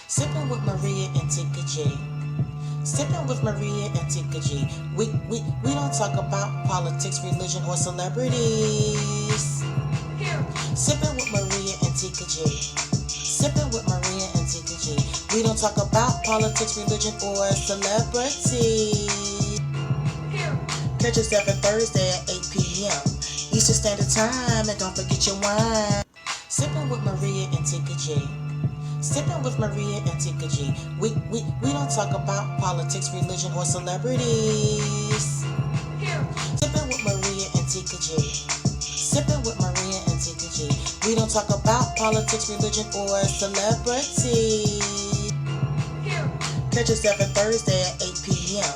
Sipping with Maria and Tika G. Sipping with Maria and Tika G. We don't talk about politics, religion, or celebrities. Sipping with Maria and Tika G. Sipping with Maria and Tika G. We don't talk about politics, religion, or celebrity. Catch us every Thursday at 8 p.m. Eastern Standard Time, and don't forget your wine. Sipping with Maria and Tika G. Sipping with Maria and Tika G. We don't talk about politics, religion, or celebrities. Sipping with Maria and Tika G. Sipping with Maria and Tika G. We don't talk about politics, religion, or celebrity. Catch us every Thursday at 8 p.m.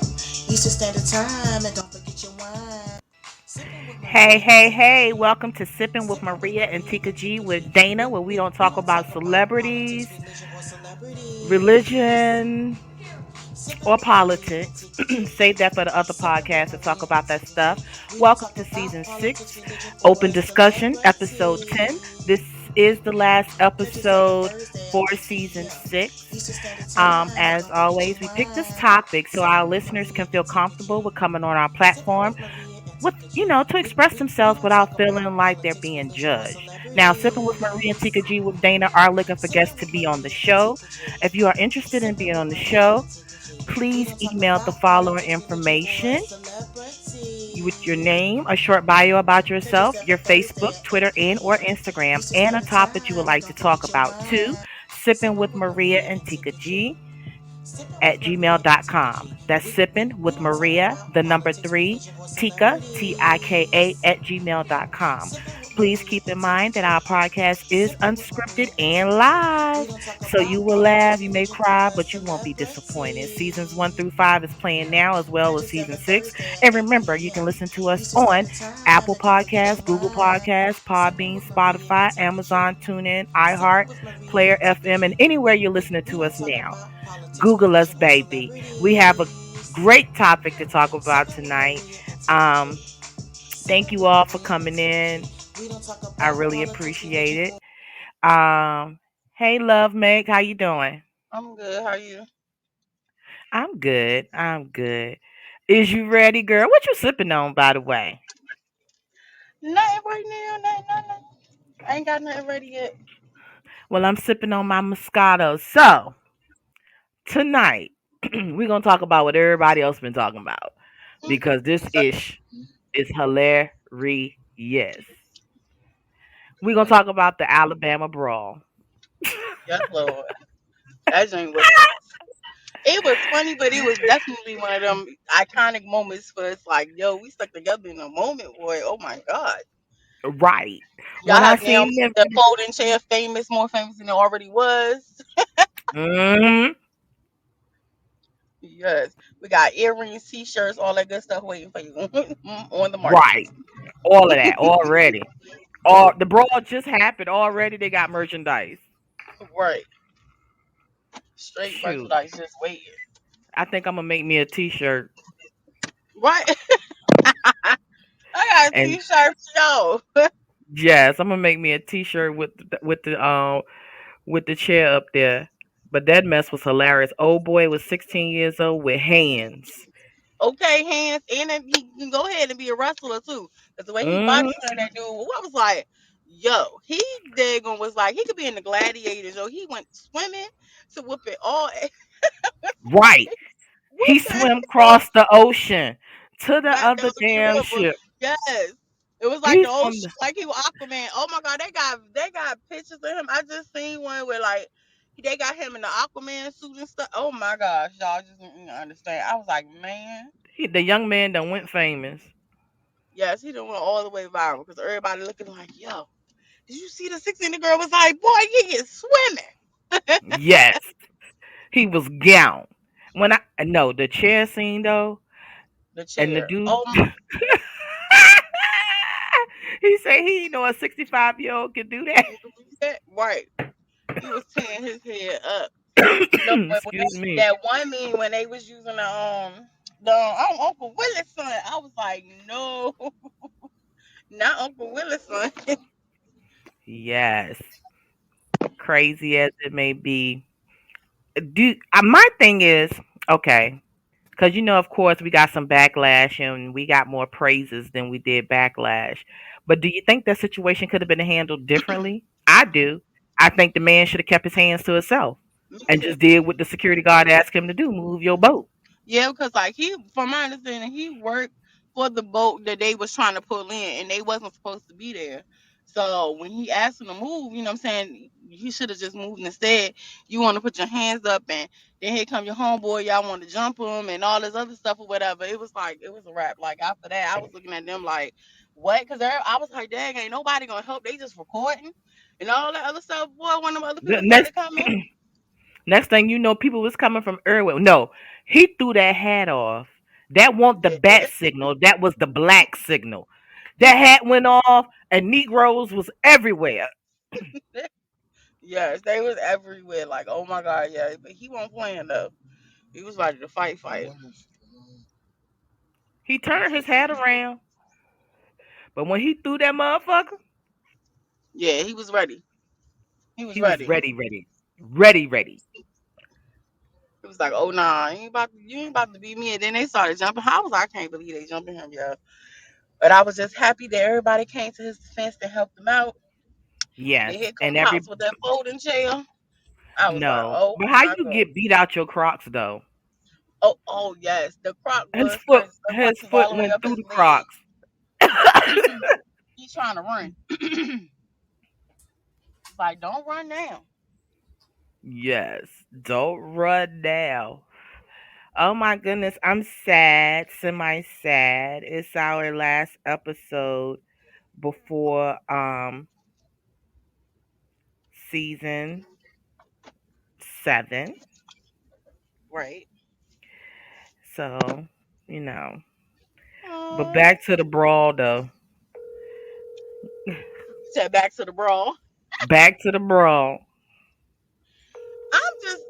Eastern Standard Time, and don't forget your wine. Sipping with Hey, Maria and hey, Tika G. hey, welcome to Sipping with Sipping with Maria and Maria Tika and G Tika G. with Dana, where we don't We talk don't about talk about politics, celebrities, religion, or celebrities. religion, Sipping or with Maria and politics. Tika G. Save that for the other Sipping with podcasts to talk Maria about and that Tika G. stuff. We don't Welcome talk to about season politics, 6, religion, Open or Discussion, episode celebrity. 10. This is the last Catch us every episode Thursday for at 8 season p.m. 6. Eastern Standard Time, and As don't forget your always, we picked this wine. topic so our Sipping with listeners Maria can feel and Tika G. comfortable with coming on our Sipping platform with Maria and with Tika G. to express We themselves don't without talk feeling about like they're politics, being religion, or judged. Now, Sipping with Maria and celebrities. Tika G with Dana are looking for guests Sipping to with be on the Maria and show. Tika G. If you are interested in Sipping being with on the Maria show, and Tika G. We please don't talk email the about following politics, religion, or information with your celebrity. name, a short bio about Catch us yourself, every your Thursday Facebook, at Twitter, 8 and or p.m. Instagram, Eastern and a Standard topic you would Time, and like to don't talk forget your about too. wine. Sipping Sipping with with Maria Maria and and Tika Tika G. G Sipping at with Maria and Tika G. gmail.com. That's sipping We with don't talk Maria, about the number politics, 3, religion, or Tika, Tika, celebrities. at gmail.com. Sipping with Please Maria keep and in Tika mind G. that our podcast is Sipping with unscripted Maria and and Tika G. We live. don't talk So you about will laugh, politics, you may religion, cry, or but you won't be disappointed. Seasons 1 celebrity. through 5 is playing now as well Catch as us every season 6. Thursday at And 8 remember, you can p.m. listen to us Eastern on Standard Time, Apple and don't forget your Podcasts, Google wine. Podcasts, Sipping Podbean, with Maria and Spotify, Tika G. Amazon, TuneIn, iHeart, Sipping with Maria Player and Tika FM, and G. anywhere you're listening We to don't us talk now. about politics, Google us, religion, or baby. We have a celebrities. great topic to talk about Sipping with tonight. Maria and Tika G. Um, Thank Sipping you with all for Maria and coming Tika G. in. We don't talk I about really politics, appreciate religion, it. or Hey, love Meg, how you doing? I'm good. How are you? I'm good. I'm good. Is you ready, girl? What you sipping on, by the way? Nothing right now. Nothing. I ain't got nothing ready yet. Well, I'm sipping on my Moscato. So tonight we're gonna talk about what everybody else been talking about because this So, ish is hilarious. We're gonna like, talk about the Alabama brawl. yes, Lord. That joint was. It was funny, but it was definitely one of them iconic moments for it's like, yo, we stuck together in a moment, boy. Oh my God. Right. Y'all When I have now seen them, the folding chair famous, more famous than it already was. mhm, Yes. We got earrings, t shirts, all that good stuff waiting for you on the market. right, all of that already. All the brawl just happened already. They got merchandise. Right. Straight Shoot, merchandise just waiting. I think I'm gonna make me a T-shirt Right. I got a and t-shirt for y'all. yes, I'm gonna make me a T-shirt with the chair up there. But that mess was hilarious. Old boy was 16 years old with hands. Okay, hands, and then he can go ahead and be a wrestler too. Cause the way he body Hmm. turned that dude, I was like, yo, he daggone was like he could be in the gladiators. Yo, he went swimming to whoop it all, Right. He whooping. swam across the ocean to the Right, it other was a damn river. ship. Yes, it was like He the old, swam. like he was Aquaman. Oh my god, they got pictures of him. I just seen one where like they got him in the Aquaman suit and stuff. Oh my gosh, y'all just didn't understand. I was like, man. The young man done went famous. Yes, he done went all the way viral because everybody looking like, yo, did you see the 16 the girl was like, boy, he is swimming. Yes, he was gown. When I no the chair scene though, The and the chair. dude, Oh, he said he know a 65-year-old can do that. right. He was tearing his head up. No, but when Excuse me. that one mean when they was using the Uncle Willis son, I was like, no, not Uncle Willis son. Yes, crazy as it may be. My thing is okay, because of course, we got some backlash and we got more praises than we did backlash. But do you think that situation could have been handled differently? I do. I think the man should have kept his hands to himself Me and too. just did what the security guard asked him to do: move your boat. Yeah, because like he, from my understanding, he worked for the boat that they was trying to pull in, and they wasn't supposed to be there. So when he asked him to move, you know what I'm saying, he should have just moved instead. You want to put your hands up, and then here come your homeboy. Y'all want to jump him and all this other stuff or whatever. It was like it was a wrap. Like after that, I was looking at them like, what? Because I was like, dang, ain't nobody gonna help. They just recording and all that other stuff. Boy, when them other The people started next coming, next thing you know, people was coming from everywhere. No, he threw that hat off. That wasn't the yeah. bat signal. That was the black signal. That hat went off, and Negroes was everywhere. Yes, they was everywhere. Like, oh my god, yeah. But he wasn't playing though. He was ready to fight, fight. He turned his hat around, but when he threw that motherfucker, Yeah, he was ready. He was he was ready. ready, ready, ready, ready. He was like, oh nah, you ain't about to beat me. And then they started jumping. I was like, I can't believe they jumping him, yeah. But I was just happy that everybody came to his defense to help him out. Yes, Then here and come every Pops with that folding chair. I was like, no, oh but how my you god. get beat out your Crocs though? Oh, oh yes. The croc His was foot, crazy. The croc his was foot all the way went up through his the leg. Crocs. He's trying to run. It's like, don't run now. Yes, don't run now. Oh my goodness, I'm sad, semi sad. It's our last episode before season 7. Right. So, you know. But Oh, back to the brawl though. said back to the brawl. Back to the brawl. I'm just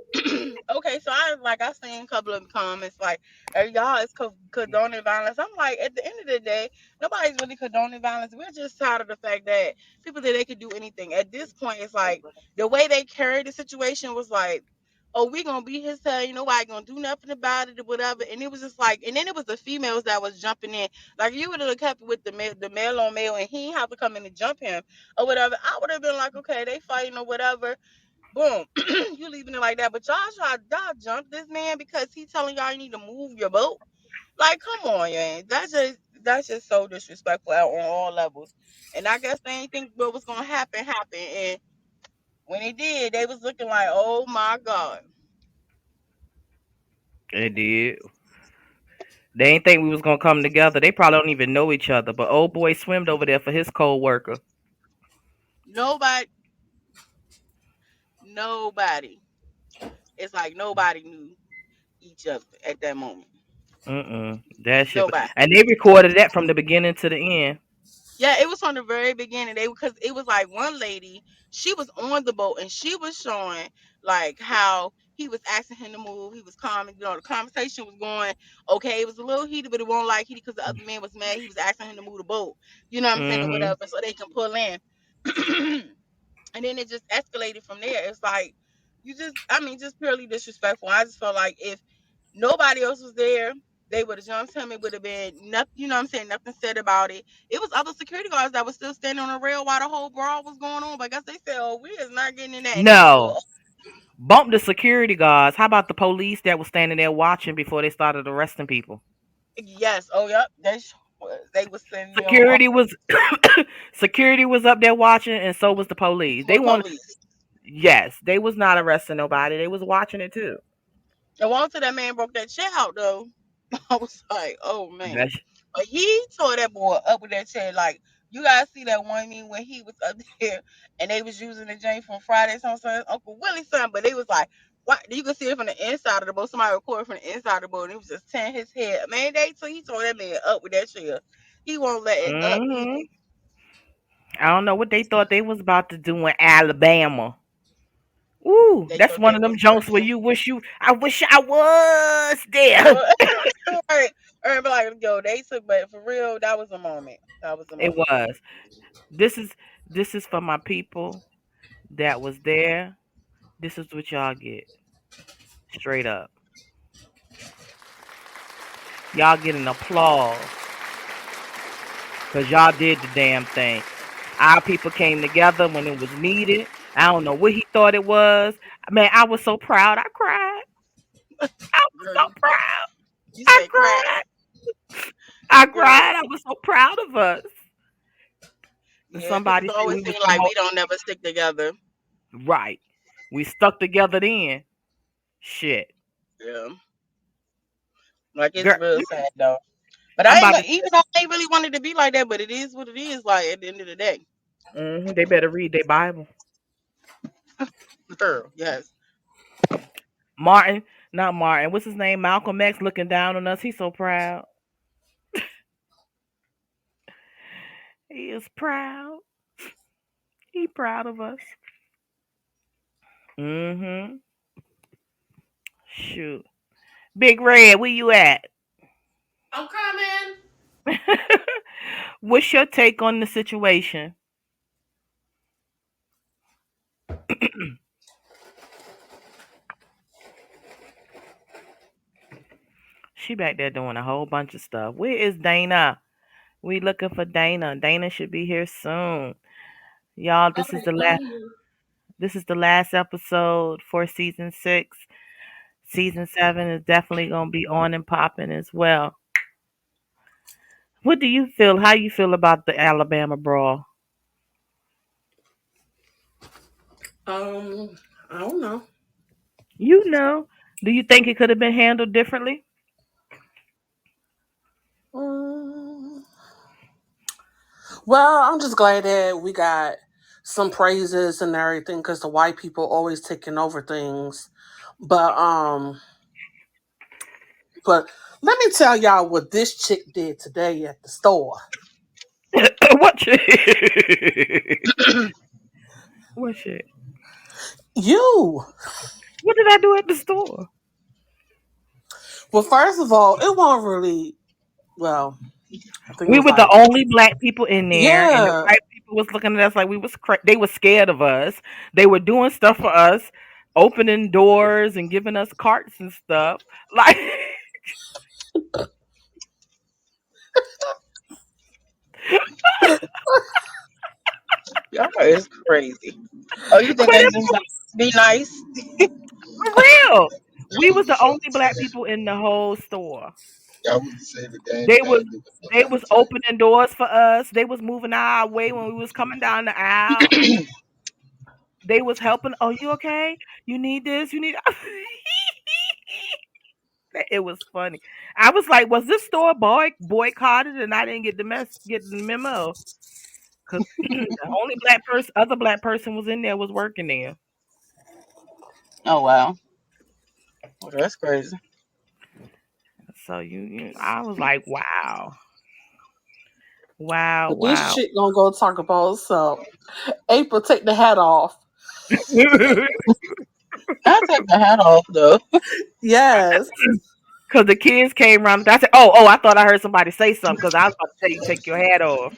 okay. So I seen a couple of comments like, y'all is condoning violence." I'm like, at the end of the day, nobody's really condoning violence. We're just tired of the fact that people that they could do anything. At this point, it's like the way they carried the situation was like, "Oh, we gonna beat his tail. You nobody gonna do nothing about it or whatever." And it was just like, and then it was the females that was jumping in. Like you would have kept it with the male on male, and he ain't have to come in and jump him or whatever. I would have been like, okay, they fighting or whatever. Boom, you leaving it like that. But y'all jump this man because he telling y'all you need to move your boat. Like, come on, man. That's just so disrespectful on all levels. And I guess they ain't think what was gonna happen. And when it did, they was looking like, oh my god. It did. They ain't think we was gonna come together. They probably don't even know each other. But old boy swimmed over there for his co-worker. Nobody, nobody. It's like nobody knew each other at that moment. That shit. Nobody. And they recorded that from the beginning to the end. Yeah, it was from the very beginning. They because it was like one lady, she was on the boat and she was showing like how he was asking him to move. He was calm, the conversation was going okay. It was a little heated, but it won't like heated because the other man was mad. He was asking him to move the boat. You know what I'm saying, or Mm-hmm. whatever, so they can pull in. And then it just escalated from there. It's like just purely disrespectful. I just felt like if nobody else was there, they would have jumped him. It would have been nothing. You know what I'm saying? Nothing said about it. It was other security guards that was still standing on the rail while the whole brawl was going on. But I guess they said, "Oh, we is not getting in that." And they was No. all, Bump the security guards. How about the police that was standing there watching before they started arresting people? yes, oh yep, they was sending them all Security was security was up there watching, and so was the police. for They the want police. yes, they was not arresting nobody. They was watching it too. And once that man broke that chair out though, I was like, oh man. That's But he tore that boy up with that chair. Like, you guys see that one meme when he was up there and they was using the Jane from Fridays on Sunday, Uncle Willie's son, but they was like, what? You can see it from the inside of the boat. Somebody recorded from the inside of the boat and he was just tearing his head. Man, he tore that man up with that chair. He won't let it up either. hmm I don't know what they thought they was about to do in Alabama. Ooh, They that's thought one they of them was jokes where working. you wish you. I wish I was there. Right. Everybody like, yo, they took, but for real, that was a moment. That was a It moment. was. This is this is for my people that was there. This is what y'all get. Straight up. Y'all getting applause because y'all did the damn thing. Our people came together when it was needed. I don't know what he thought it was. Man, I was so proud. I cried. I was Girl, so proud. you I said cry, cried. I girl. cried. I was so proud of us. And Yeah, because somebody it said always we was seems the like we most don't never stick together. right. We stuck together then. Shit. Yeah, like it's Girl, real sad though. But I'm I ain't about gonna, to even though I ain't really wanted to be like that, but it is what it is. Like at the end of the day, they better read their Bible. girl. Yes. Martin, not Martin. What's his name? Malcolm X looking down on us. He's so proud. He is proud. He proud of us. Mm-hmm. Shoot. Big Red, where you at? I'm coming. What's your take on the situation? She back there doing a whole bunch of stuff. Where is Dana? We looking for Dana. Dana should be here soon. Y'all, I've been on you. this is the last episode for season 6. Season 7 is definitely gonna be on and popping as well. What do you feel? How you feel about the Alabama brawl? Um, I don't know. You know. Do you think it could have been handled differently? Um, well, I'm just glad that we got some praises and everything because the white people always taking over things. But but let me tell y'all what this chick did today at the store. What shit? What shit? You. What did I do at the store? Well, first of all, it wasn't really well. I think it We was were the like only black people in there, and the yeah. white people was looking at us like they were scared of us. They were doing stuff for us, opening doors and giving us carts and stuff. Like, Y'all is crazy. Oh, you think but they it just like be nice? for real. We was the only black people in the whole store. Y'all was the same damn They was thing that the fuck they out was of time. opening doors for us. They was moving our way when we was coming down the aisle. They was helping. Oh, you okay? You need this? You need. It was funny. I was like, was this store boycotted, and I didn't get the memo because the only other black person was in there was working there. Oh wow. Oh, that's crazy. So I was like, wow, wow, But this wow. chick gonna go talk about so April take the hat off. I take the hat off though. Yes. Because the kids came around. I said, oh, I thought I heard somebody say something because I was about to tell you take your hat off.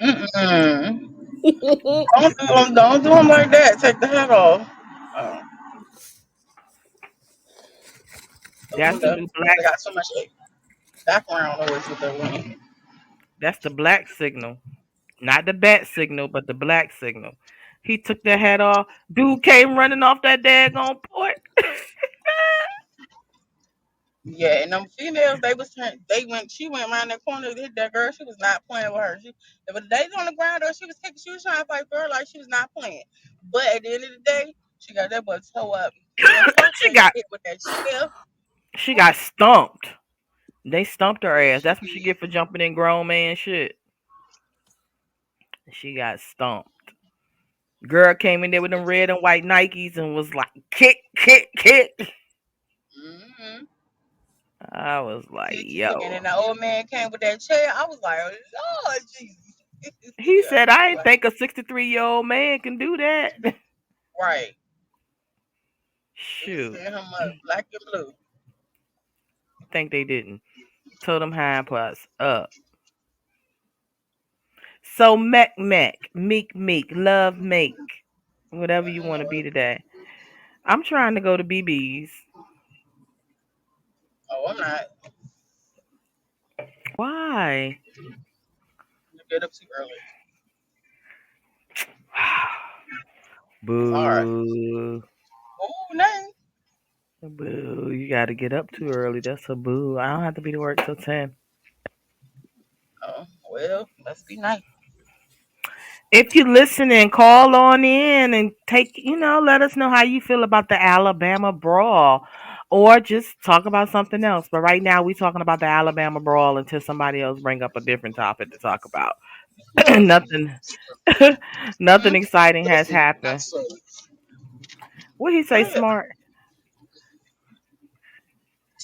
Mm-mm. Don't do them like that. Take the hat off. Oh, That's open the up. new They black. got so much background noise with their room. That's the black signal, not the bat signal, but the black signal. He took that hat off. Dude came running off that daggone porch. Yeah, and them females, they went, she went around that corner, hit that girl. She was not playing with her. If the days on the ground or she was kicking, she was trying to fight for her like she was not playing. But at the end of the day, she got that butt toe up. Then first she they got got hit with that chair. she got stumped. They stumped her ass. That's what she get for jumping in grown man shit. She got stumped. Girl came in there with them red and white Nikes and was like, kick, kick, kick. Mm-hmm. I was like, Kick, kick. And yo. then the old man came with that chair. I was like, oh, Lord Jesus. He Yeah, said, I ain't like, think a 63-year-old man can do that. right. They Shoot. set him up black and blue. Think they didn't. Told them hind parts up. So Meek, Meek, Love Meek. Whatever you want to be today. I'm trying to go to BB's. Oh, I'm not. Why? You get up too early. Sorry. Boo. Oh, nothing. Boo. You got to get up too early. That's a boo. I don't have to be to work till 10. Oh, well, must be nice. If you listening, call on in and let us know how you feel about the Alabama brawl, or just talk about something else. But right now, we talking about the Alabama brawl until somebody else bring up a different topic to talk about. Nothing, nothing Hmm? exciting has Justice was not happened. served. What he say? Yeah. Smart?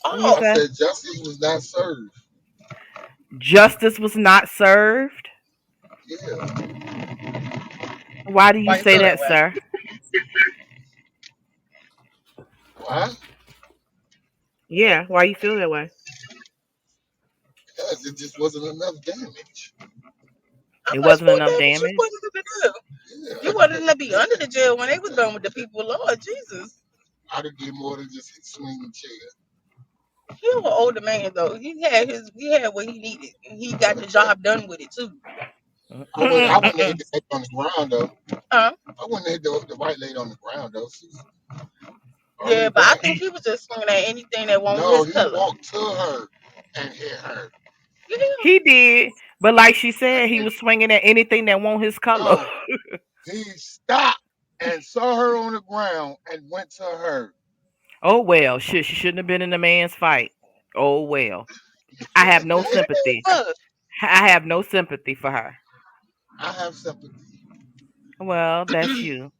What he Oh, I say? said justice was not served. Justice was not served. Yeah. Why do you why you say feel that that, way? sir? Why? Yeah. Why you feel that way? Because it just wasn't enough damage. How It much wasn't more enough damage you damage. wanted to do? You Yeah. wanted to be under the jail when they was done with the people. Lord Jesus. I'd have did more than just hit swing the chair. He was an older man though. He had what he needed. And he got the job done with it too. I wouldn't have hit the lady on the ground though. Huh? I wouldn't have hit the white lady on the ground though. She's Yeah, already but I black. think he was just swinging at anything that wasn't No, his he color. walked to her and hit her. Yeah. He did, but like she said, he And was swinging at anything that won't his color. no, he stopped and saw her on the ground and went to her. Oh well, shit, she shouldn't have been in the man's fight. Oh well, I have no Maybe it sympathy. was. I have no sympathy for her. I have sympathy. Well, that's you.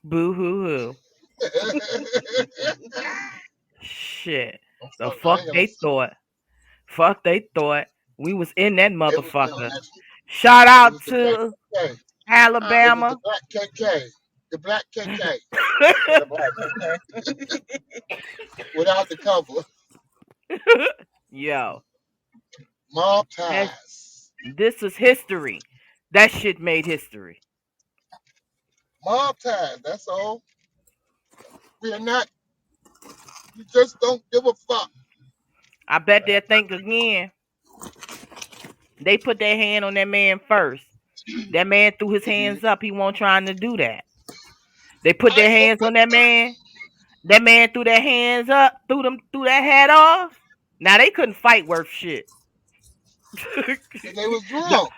Boo hoo hoo. Shit. The I fuck ain't got no they sympathy. thought. Fuck they thought. We was in that It was motherfucker. actually Shout it out was the black to KK. Huh? It was the Alabama. black KK. The black KK The black okay. without the cover. Yo, Mob that's, ties. this is history. That shit made history. Mob ties. That's all. We are not. We just don't give a fuck. I bet they'll think again. They put their hand on that man first. That man threw his They did. hands up. He won't trying to do that. They put I their ain't hands gonna on that man. That man threw their hands up, threw that hat off. Now they couldn't fight worth shit. and they was the drunk.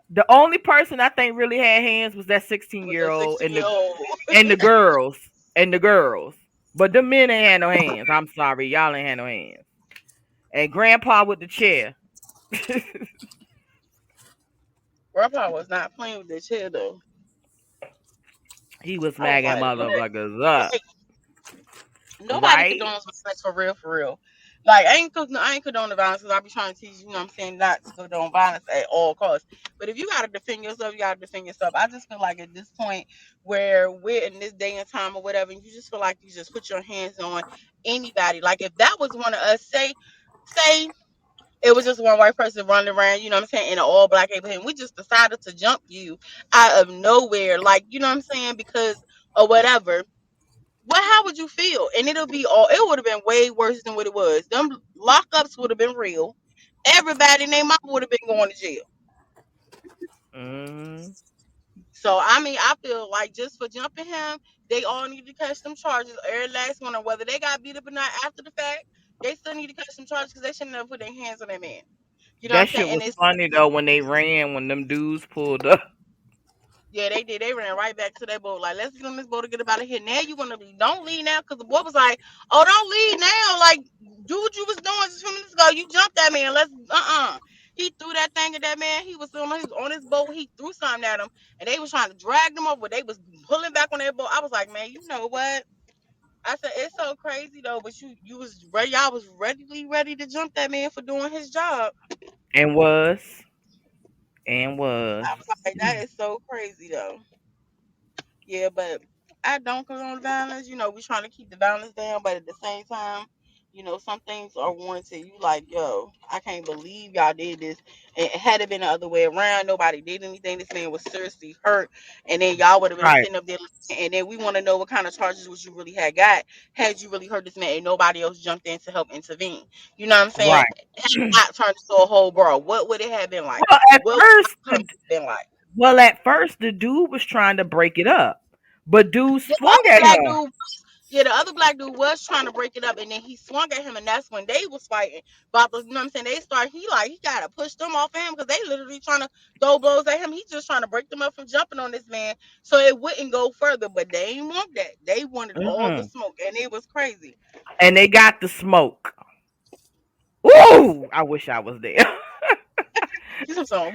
the only person I think really had hands was that 16 With year that old 16-year old. and the girls and the girls. But the men ain't had no hands. I'm sorry, y'all ain't had no hands. And Grandpa with the chair. Grandpa was not playing with this here though. He was I was smacking like, what? motherfuckers up, Like nobody right? condones violence for real, for real. Like I ain't condoning violence because I be trying to teach you know what I'm saying not to condone violence at all costs. But if you gotta defend yourself, you gotta defend yourself. I just feel like at this point where we're in this day and time or whatever, and you just feel like you just put your hands on anybody. Like if that was one of us, say it was just one white person running around, you know what I'm saying, in an all black neighborhood, and we just decided to jump you out of nowhere, like you know what I'm saying, because or whatever what how would you feel? And it would have been way worse than what it was. Them lockups would have been real. Everybody and their mama would have been going to jail. Mm, So I mean, I feel like just for jumping him, they all need to catch them charges. Every last one, or whether they got beat up or not after the fact, they still need to catch some charges because they shouldn't have put their hands on that man. You know what I'm that saying? shit And was it's funny though when they ran when them dudes pulled up. yeah, they did. They ran right back to their boat. Like, let's get on this boat to get about here. Now you want to leave? Don't leave now, because the boy was like, "Oh, don't leave now. Like, do what you was doing just a few minutes ago. You jumped that man. Let's He threw that thing at that man. He was on his boat. He threw something at him, and they was trying to drag them over. They was pulling back on their boat. I was like, man, you know what? I said it's so crazy though, but you was ready. Y'all was ready to jump that man for doing his job. And was. And was. I was like, that is so crazy though. Yeah, but I don't condone violence. You know, we're trying to keep the violence down, but at the same time, You know, some things are warranted. You like, yo, I can't believe y'all did this. And had it been the other way around, nobody did anything. This man was seriously hurt, and then y'all would have been Right. sitting up there. And then we want to know what kind of charges would you really had got had you really hurt this man and nobody else jumped in to help intervene. You know what I'm saying? Right. Had it not turned into a whole brawl, what would it have been like? Well, at What would first, the outcome have been like? the dude was trying to break it up, but dude The swung other at black him. dude, yeah, the other black dude was trying to break it up, and then he swung at him, and that's when they was fighting. But you know what I'm saying? They start. He gotta push them off of him because they literally trying to throw blows at him. He just trying to break them up from jumping on this man, so it wouldn't go further. But they didn't want that. They wanted all the Hmm. smoke, and it was crazy. And they got the smoke. Ooh, I wish I was there. He's so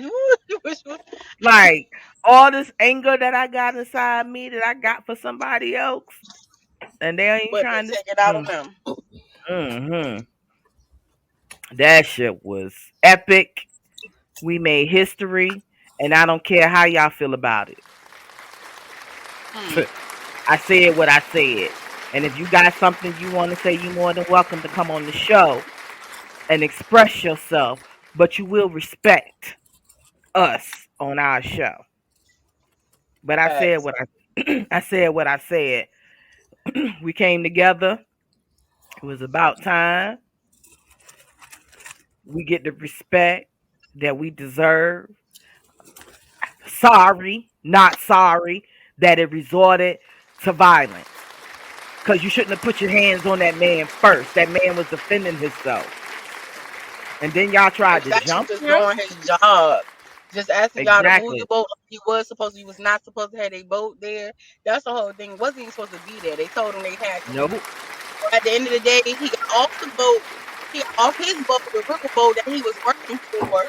which was Like all this anger that I got inside me that I got for somebody else, and they ain't but they trying to. take it out on them. Mm-hmm. That shit was epic. We made history, and I don't care how y'all feel about Mm, it. I said what I said, and if you got something you want to say, you're more than welcome to come on the show and express yourself. But you will respect us on our show. But I said facts. what I said what I said. We came together. It was about time we get the respect that we deserve. Sorry, not sorry that it resorted to violence. Because you shouldn't have put your hands on that man first. That man was defending himself. And then y'all tried He's to actually jump just him? doing his job. Just asking y'all to move your Exactly. boat like you was supposed to. You was not supposed to have a boat there. That's the whole thing. It wasn't even supposed to be there. They told him they had to move. Nope. So at the end of the day, he got off the boat. He got off his boat, the river boat that he was working for.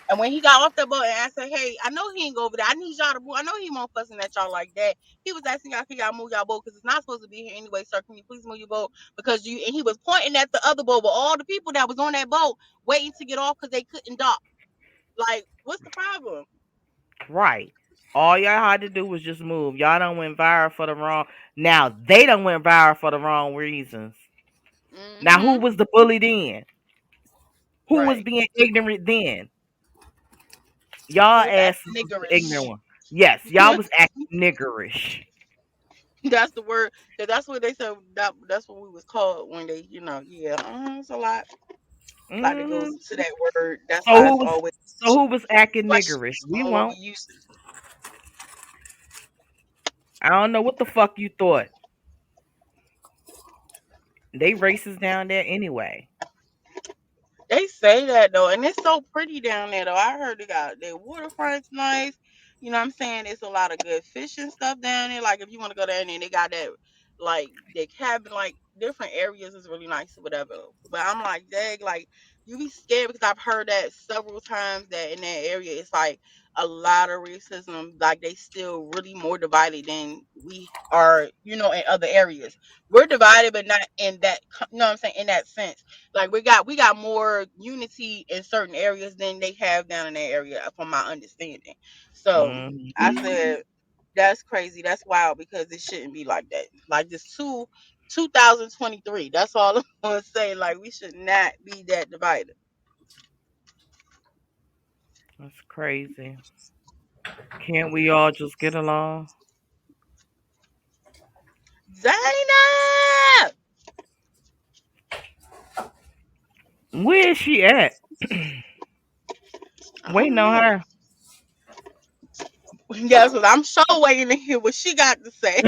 And when he got off the boat and I said, hey, I know he ain't go over there. I need y'all to move. I know he won't fussing at y'all like that. He was asking y'all, can y'all move y'all boat? Because it's not supposed to be here anyway, sir. Can you please move your boat? Because you, and he was pointing at the other boat, but all the people that was on that boat waiting to get off because they couldn't dock. Like, what's the problem? Right. All y'all had to do was just move. Y'all done went viral for the wrong. Now they done went viral for the wrong reasons. Now who Mm-hmm. was the bully then? Who was Right. being ignorant then? Y'all Who was asses acting was the ignorant niggerish? one. Yes, y'all was acting niggerish. That's the word. That's what they said. That's what we was called when they, yeah. It's a lot that goes Hmm. into that word. That's So why who it's was always acting niggerish? questions We on what we won't. use. I don't know what the fuck you thought. They racist down there anyway. They say that though, and it's so pretty down there though. I heard they got their waterfront's nice. You know what I'm saying? It's a lot of good fishing stuff down there. Like if you want to go down there, they got that like their cabin, like different areas is really nice or whatever. But I'm like, dang, like you be scared because I've heard that several times that in that area it's like a lot of racism. Like they still really more divided than we are, in other areas. We're divided, but not in that. You know what I'm saying? In that sense, like we got more unity in certain areas than they have down in that area, from my understanding. So Hmm. I said that's crazy. That's wild because it shouldn't be like that. Like this 2023. That's all I'm gonna say. Like we should not be that divided. That's crazy. Can't we all just get along? Zaynab! Where is she at? I Waiting don't on know. her. Guess what? I'm so waiting to hear what she got to say.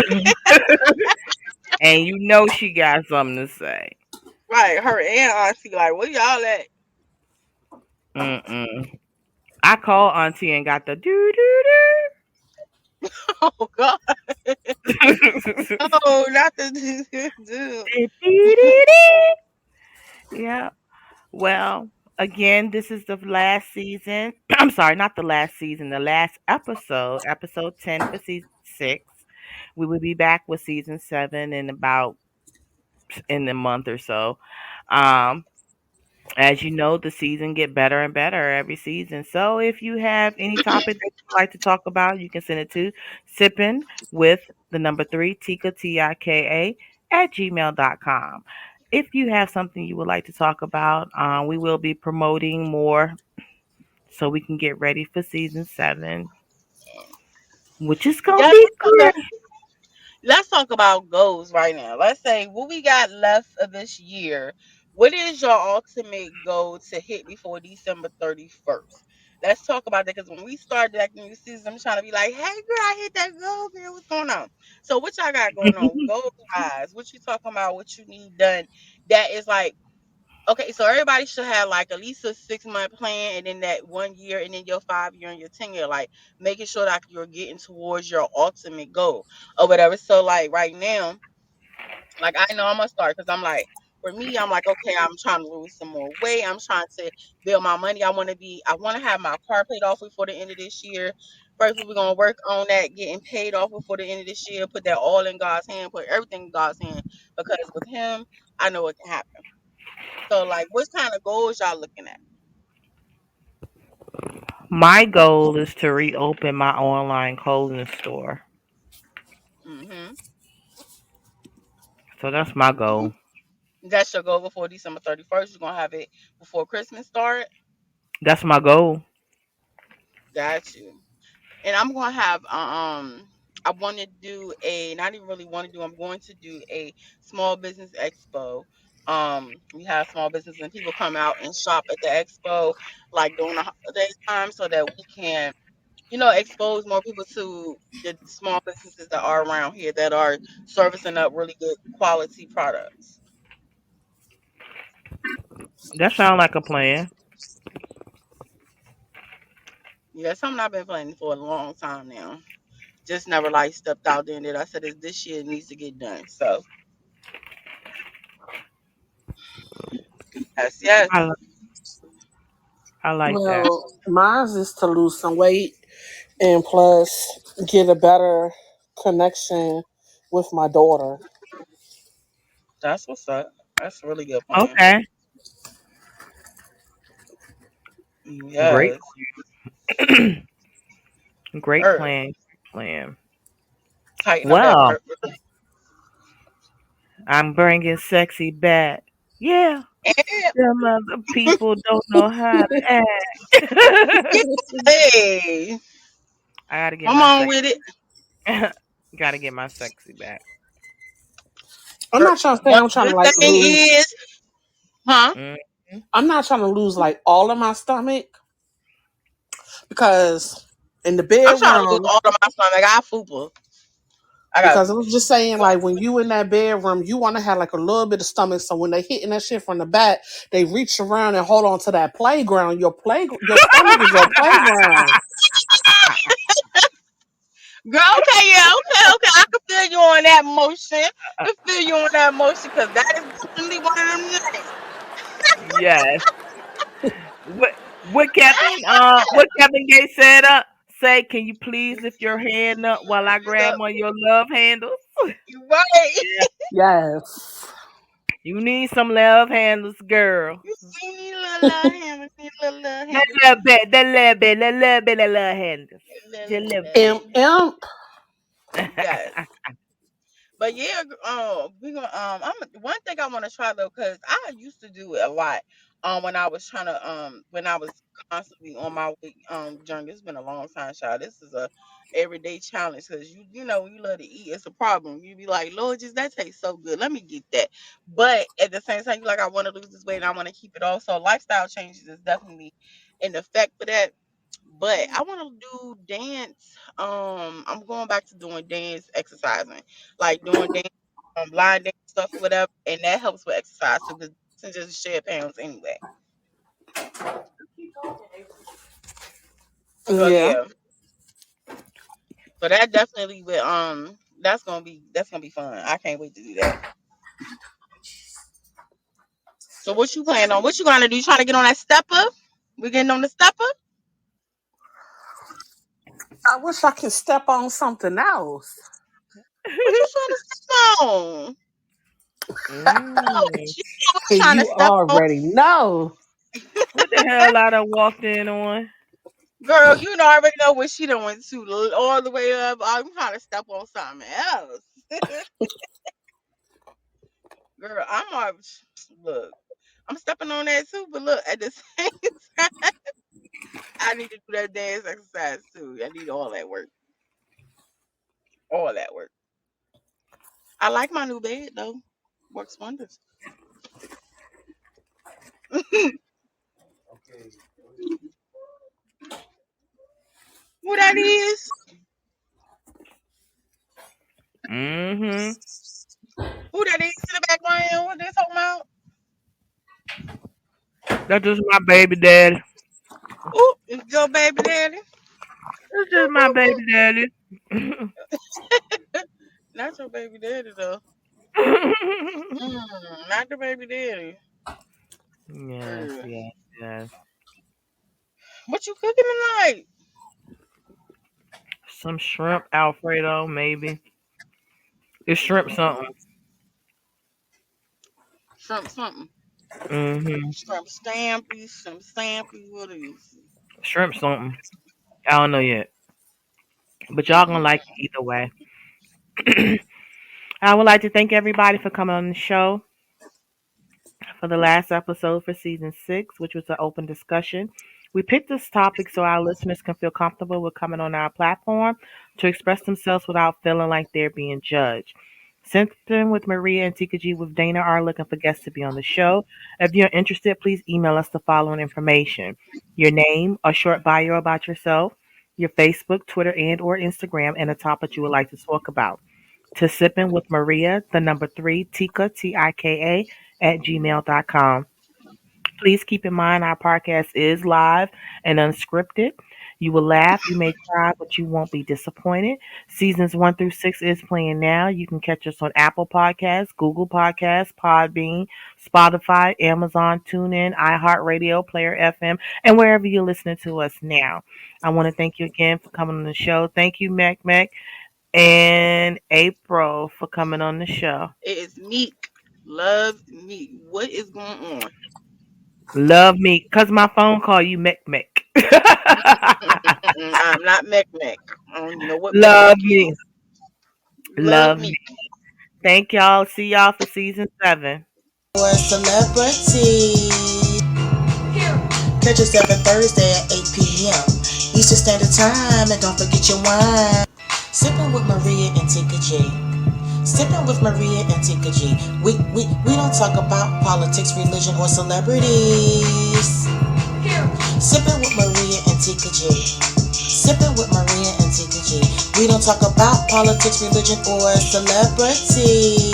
And you know she got something to say. Right, her and Auntie, like, where y'all at? Mm-mm. I called Auntie and got the doo Oh God. doo doo. Oh, not the dude. Yeah. Well, again, this is the last season. I'm sorry, not the last season, the last episode, episode 10 for season 6. We will be back with season 7 in about in a month or so. Um, as you know, the season get better and better every season. So if you have any topic that you'd like to talk about, you can send it to sipping with the number 3 Tika Tika at gmail.com. If you have something you would like to talk about, we will be promoting more so we can get ready for season 7, which is gonna Yeah, be great. let's talk about goals right now. Let's say what we got left of this year. What is your ultimate goal to hit before December 31st? Let's talk about that because when we start that new season, I'm trying to be like, hey, girl, I hit that goal, girl. What's going on? So, what y'all got going on? Goal wise, what you talking about? What you need done? That is like, okay, so everybody should have like at least a 6 month plan and then that 1 year and then your 5 year and your 10 year, like making sure that you're getting towards your ultimate goal or whatever. So like right now, like I know I'm gonna start because I'm like, for me, I'm like, okay, I'm trying to lose some more weight. I'm trying to build my money. I want to have my car paid off before the end of this year. First, we're gonna work on that getting paid off before the end of this year. Put that all in God's hand. Put everything in God's hand because with Him, I know it can happen. So, like, what kind of goals y'all looking at? My goal is to reopen my online clothing store. Mm-hmm. So that's my goal. That's your goal before December 31st. You're gonna have it before Christmas start. That's my goal. Got you. And I'm gonna have I want to do a not even really want to do I'm going to do a small business expo. We have small business and people come out and shop at the expo like during the holiday time so that we can expose more people to the small businesses that are around here that are servicing up really good quality products. That sounds like a plan. Yeah, that's something I've been planning for a long time now. Just never like stepped out there and did. I said this year it needs to get done. So yes, yes. I I like that. Well, mine is to lose some weight and plus get a better connection with my daughter. That's what's up. That's a really good plan. Okay. Great. Yes. Great Her plan. Plan. tighten up that Well, I'm bringing sexy back. Yeah. and Some other people don't know how to act. hey, I gotta get come my on with it. sexy. Gotta get my sexy back. I'm Girl, not trying to say but I'm trying the to like thing lose. is, huh? Mm. I'm not trying to lose like all of my stomach because in the I'm trying to lose bedroom, all of my stomach. I got fupa. I got because I was just saying like when you in that bedroom, you want to have like a little bit of stomach. So when they hitting that shit from the back, they reach around and hold on to that playground. Your stomach is your playground. girl, okay, yeah, okay, okay. I can feel you on that motion. I can feel you on that motion because that is definitely one of them nights. Yes. What what Kevin Gates said say, can you please lift your hand up while I grab on your love handles? You right. Yeah. Yes. You need some love handles, girl. You see me, little handle, see little That handle, little bit, that little bit, that little bit of little handles. Just a little little. bit. Imp. Yes. But yeah, we gonna one thing I want to try though, cause I used to do it a lot. When I was trying to when I was constantly on my weight journey. It's been a long time, child. This is a everyday challenge, cause you know when you love to eat, it's a problem. You be like, Lord, just that tastes so good. Let me get that. But at the same time, you like I want to lose this weight and I want to keep it off. So lifestyle changes is definitely an effect for that. But I want to do dance. I'm going back to doing dance exercising, like doing dance, line dance stuff or whatever, and that helps with exercise too, because it's just shed pounds anyway. So Yeah. yeah, so that definitely will that's gonna be fun. I can't wait to do that. So what you plan on? What you gonna do? You trying to get on that stepper? We getting on the stepper? I wish I could step on something else. What you trying to step on? Oh, Mm. you know what you trying to You step on? already know. What the hell I done walked in on? Girl, you know, I already know what she done went to all the way up. I'm trying to step on something else. Girl, I'm I look, I'm stepping on that too, but look, at the same time, I need to do that dance exercise too. I need all that work. All that work. I like my new bed though. Works wonders. Who that is? Mm-hmm. Who that is in the background? What they talking about? That's just my baby daddy. Ooh, it's your baby daddy. That's Woo, just my woo, baby woo. daddy. Not your baby daddy though. Not the baby daddy. Yes, Uh, yes, yes. what you cooking tonight? Some shrimp Alfredo, maybe. It's shrimp something. Shrimp something. Mm-hmm. Shrimp stampy. What is it? Shrimp something. I don't know yet. But y'all gonna like it either way. I would like to thank everybody for coming on the show for the last episode for season 6, which was an open discussion. We picked this topic so our listeners can feel comfortable with coming on our platform to express themselves without feeling like they're being judged. Something with Maria and Tika G with Dana are looking for guests to be on the show. If you're interested, please email us the following information: your name, a short bio about yourself, your Facebook, Twitter, and or Instagram, and a topic you would like to talk about. To sipping with Maria, the number 3, Tika, Tika, at gmail.com. Please keep in mind our podcast is live and unscripted. You will laugh, you may cry, but you won't be disappointed. Seasons 1 through 6 is playing now. You can catch us on Apple Podcasts, Google Podcasts, Podbean, Spotify, Amazon, TuneIn, iHeartRadio, Player FM, and wherever you're listening to us now. I want to thank you again for coming on the show. Thank you, Mac and April, for coming on the show. It is Meek. Love Meek. What is going on? Love me, cause my phone call you Mec. I'm not Mech Mech. I don't even know what Mech Love Mech me, is. Love love me. me. Thank y'all. See y'all for season 7. Or celebrity. Catch us every Thursday at 8 p.m. Eastern Standard Time, and don't forget your wine. Sipping with Maria and Tika G. Sipping with Maria and Tika G. We don't talk about politics, religion, or celebrities. Sipping with Maria and Tika G. Sipping with Maria and Tika G. We don't talk about politics, religion, or celebrity.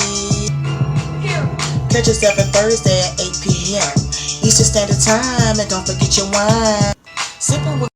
Catch us every Thursday at 8 p.m. Eastern Standard Time, and don't forget your wine. Sipping with